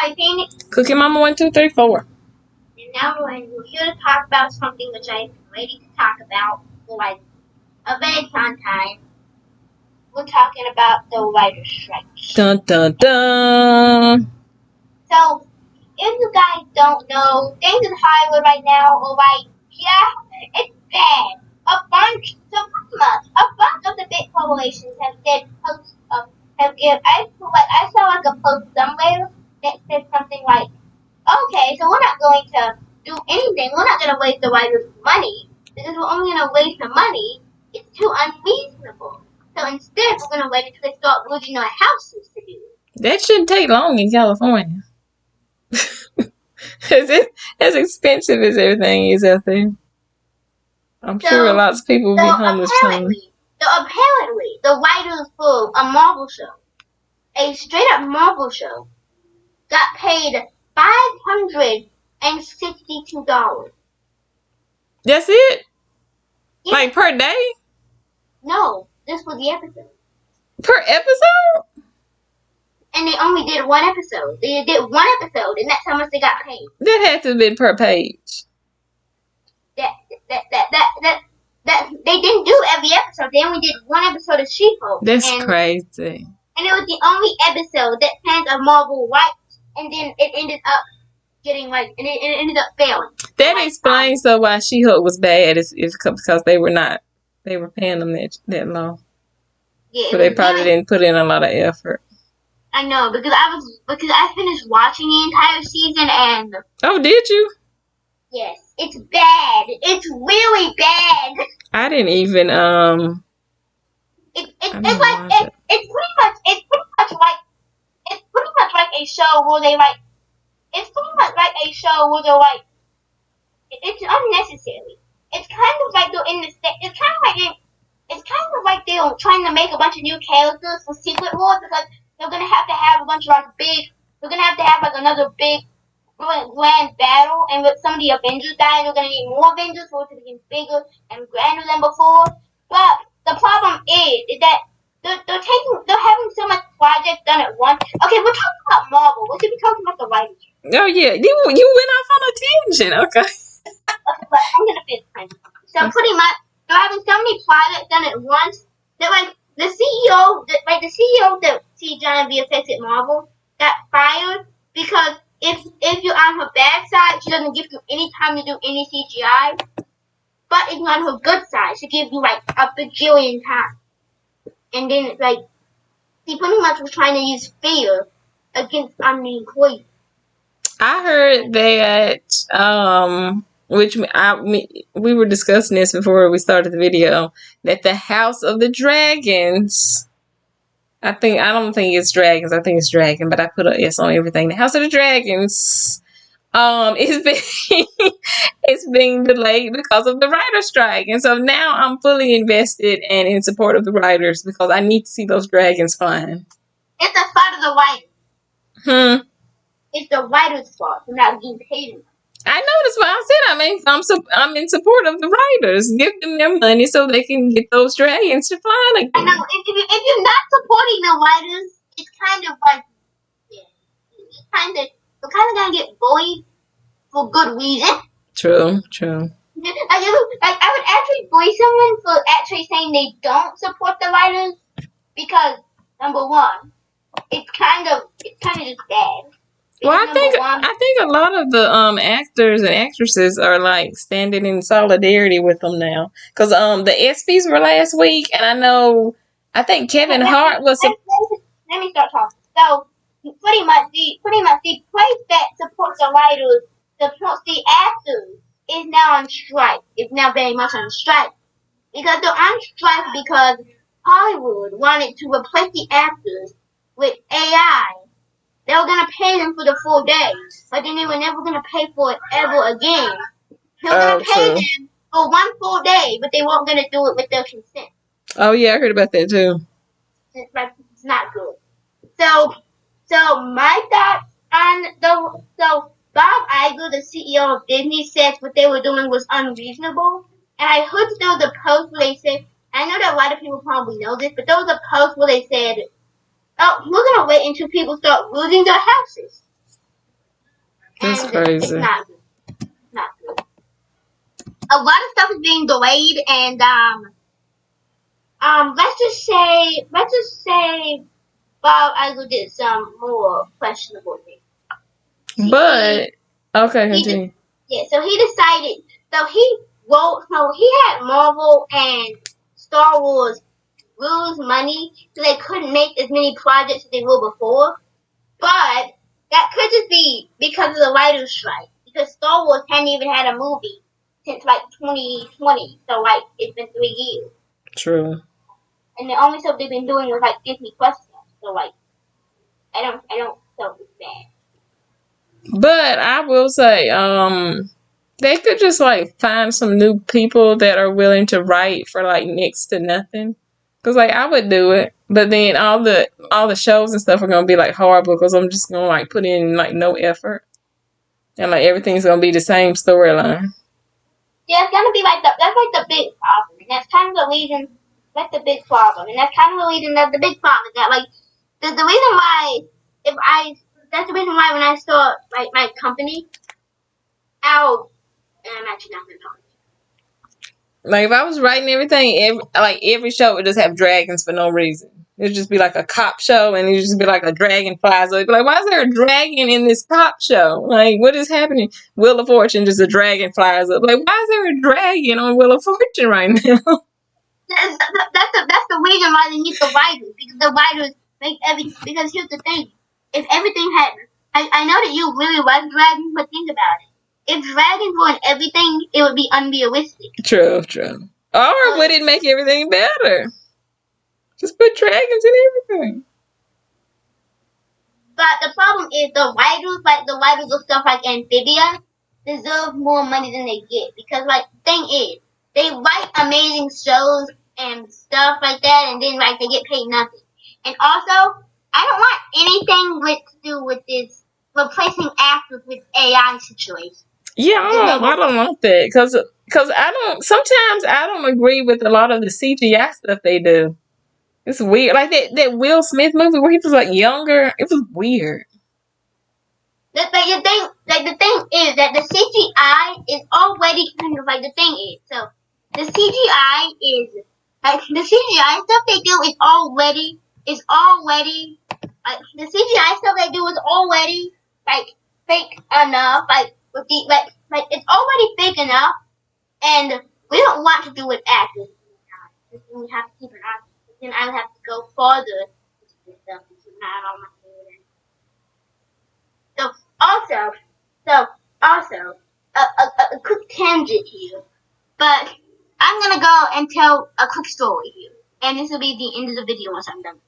Hi, Phoenix. Cookie Mama 1, 2, 3, 4. And now we're here to talk about something which I've been waiting to talk about for like a very long time. We're talking about the writer's strike. Dun dun dun. So, if you guys don't know, things in Hollywood right now are like, yeah, it's bad. A bunch of the big corporations have said posts have given. I saw like a post somewhere that said something like, okay, so we're not going to do anything. We're not going to waste the writer's money because we're only going to waste the money. It's too unreasonable. So instead, we're going to wait until they start losing our houses to do it. That shouldn't take long in California. As expensive as everything is out there. I'm sure lots of people will be homeless too. Apparently, the writers for a Marvel show, a straight up Marvel show, got paid $562. That's it? Yeah. Like per day? No, this was the episode. Per episode? And they only did one episode. They did one episode, and that's how much they got paid. That had to have been per page. They didn't do every episode. They only did one episode of She-Hulk. That's crazy. And it was the only episode that fans of Marvel liked, and then it ended up getting and it ended up failing. That explains why She-Hulk was bad. It's because they were paying them that low. Yeah, so they probably didn't put in a lot of effort. I know because I finished watching the entire season and. Oh, did you? Yes, it's bad. It's really bad. I didn't even It's pretty much like a show where they like. It's pretty much like a show where they're like. It's unnecessary. It's kind of like they're in the. It's kind of like they're trying to make a bunch of new characters for Secret Wars because they're gonna have to have a bunch of They're gonna have to have another big grand battle, and with some of the Avengers die, they're gonna need more Avengers for it to be bigger and grander than before. But the problem is that they're having so much projects done at once. Okay, we're talking about Marvel. We should be talking about the writers. Oh yeah, you went off on a tangent. Okay. Okay, but I'm gonna finish. So pretty much, they're having so many projects done at once that the CEO that CGI and VFX at Marvel got fired because if you're on her bad side, she doesn't give you any time to do any CGI. But if you're on her good side, she gives you like a bajillion times. And then it's like she pretty much was trying to use fear against the employees. I heard that we were discussing this before we started the video, that the House of the Dragons, I don't think it's dragons, I think it's dragon, but I put a S on everything. The House of the Dragons it's being delayed because of the writer's strike. And so now I'm fully invested and in support of the writers because I need to see those dragons flying. It's the fault of the writers. It's the writers' fault for not getting paid enough. I know, that's what I said. I'm in support of the writers. Give them their money so they can get those dragons to fly again. I know. If you're not supporting the writers, it's kind of like you're kind of gonna get bullied for good reason. True. I would actually bully someone for actually saying they don't support the writers because number one, it's kind of just bad. Well, I think a lot of the actors and actresses are like standing in solidarity with them now because the ESPYs were last week, and I think Kevin Hart was. Let me start talking. So pretty much the place that supports the writers, supports the actors, is now on strike. It's now very much on strike because they're on strike because Hollywood wanted to replace the actors with AI. They were going to pay them for the full day, but then they were never going to pay for it ever again. They were going to pay them for one full day, but they weren't going to do it with their consent. Oh, yeah, I heard about that, too. It's not good. So my thoughts on So Bob Iger, the CEO of Disney, said what they were doing was unreasonable. And I heard there was a post where they said, I know that a lot of people probably know this, but there was a post where they said, oh, we're going to wait until people start losing their houses. That's and it's crazy. not good. Not good. A lot of stuff is being delayed, and let's just say Bob Iger did some more questionable things. But okay, continue. So he decided. So he had Marvel and Star Wars lose money, so they couldn't make as many projects as they were before. But that could just be because of the writers' strike. Because Star Wars hadn't even had a movie since like 2020, so like it's been 3 years. True. And the only stuff they've been doing was like Disney Plus stuff. So like, I don't feel it's bad. But I will say, they could just like find some new people that are willing to write for like next to nothing. Cause like I would do it, but then all the shows and stuff are gonna be like horrible. Cause I'm just gonna like put in like no effort, and like everything's gonna be the same storyline. Yeah, it's gonna be like that's like the big problem, and that's kind of the reason. That's the big problem, and that's kind of the reason that the big problem is that like the reason why that's the reason why when I start like my company, I'm actually not gonna talk. Like if I was writing everything, every show would just have dragons for no reason. It'd just be like a cop show, and it'd just be like a dragon flies. So it'd be like, why is there a dragon in this cop show? Like, what is happening? Wheel of Fortune, just a dragon flies up. Like, why is there a dragon on Wheel of Fortune right now? That's the reason why they need the writers, because the writers make everything. Because here's the thing: if everything had, I know that you really like dragons, but think about it. If dragons were in everything, it would be unrealistic. True. Or would it make everything better? Just put dragons in everything. But the problem is the writers of stuff like Amphibia deserve more money than they get, because like the thing is they write amazing shows and stuff like that, and then like they get paid nothing. And also, I don't want anything to do with this replacing actors with AI situation. Yeah, I don't want that, cause sometimes I don't agree with a lot of the CGI stuff they do. It's weird. Like that Will Smith movie where he was like younger. It was weird. The thing is that the CGI is already kind of like the thing is. So the CGI is like the CGI stuff they do is already like the CGI stuff they do is already like fake enough. Like with the like it's already fake enough, and we don't want to do it actors. We have to keep an eye. Then I would have to go further into this stuff. So also, a quick tangent here, but I'm gonna go and tell a quick story here, and this will be the end of the video once I'm done.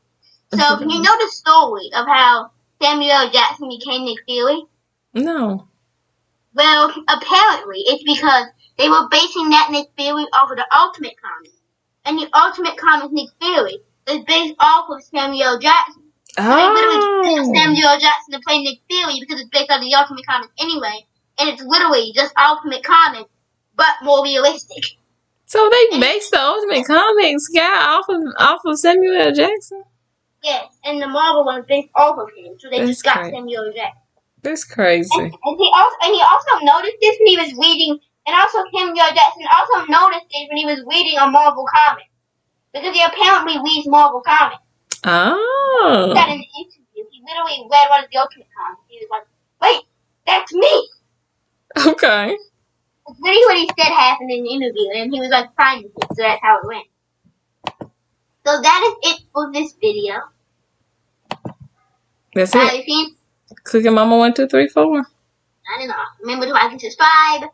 So you know the story of how Samuel L. Jackson became Nick Fury? No. Well, apparently it's because they were basing that Nick Fury off of the Ultimate Comics. And the Ultimate Comics Nick Fury is based off of Samuel L. Jackson. So they literally just Samuel L. Jackson to play Nick Fury because it's based on the Ultimate Comics anyway. And it's literally just Ultimate Comics, but more realistic. So they based the Ultimate Comics guy off of Samuel L. Jackson? Yes, and the Marvel one is based off of him. So they just got Samuel L. Jackson. That's crazy. And he also noticed this when he was reading, and also Samuel Jackson also noticed it when he was reading a Marvel comic, because he apparently reads Marvel comics. Oh. He said in the interview, he literally read one of the Ultimate comics. He was like, "Wait, that's me." Okay. That's literally what he said happened in the interview, and he was like fine with it. So that's how it went. So that is it for this video. That's it. Cooking Mama 1, 2, 3, 4. I don't know. Remember to like and subscribe.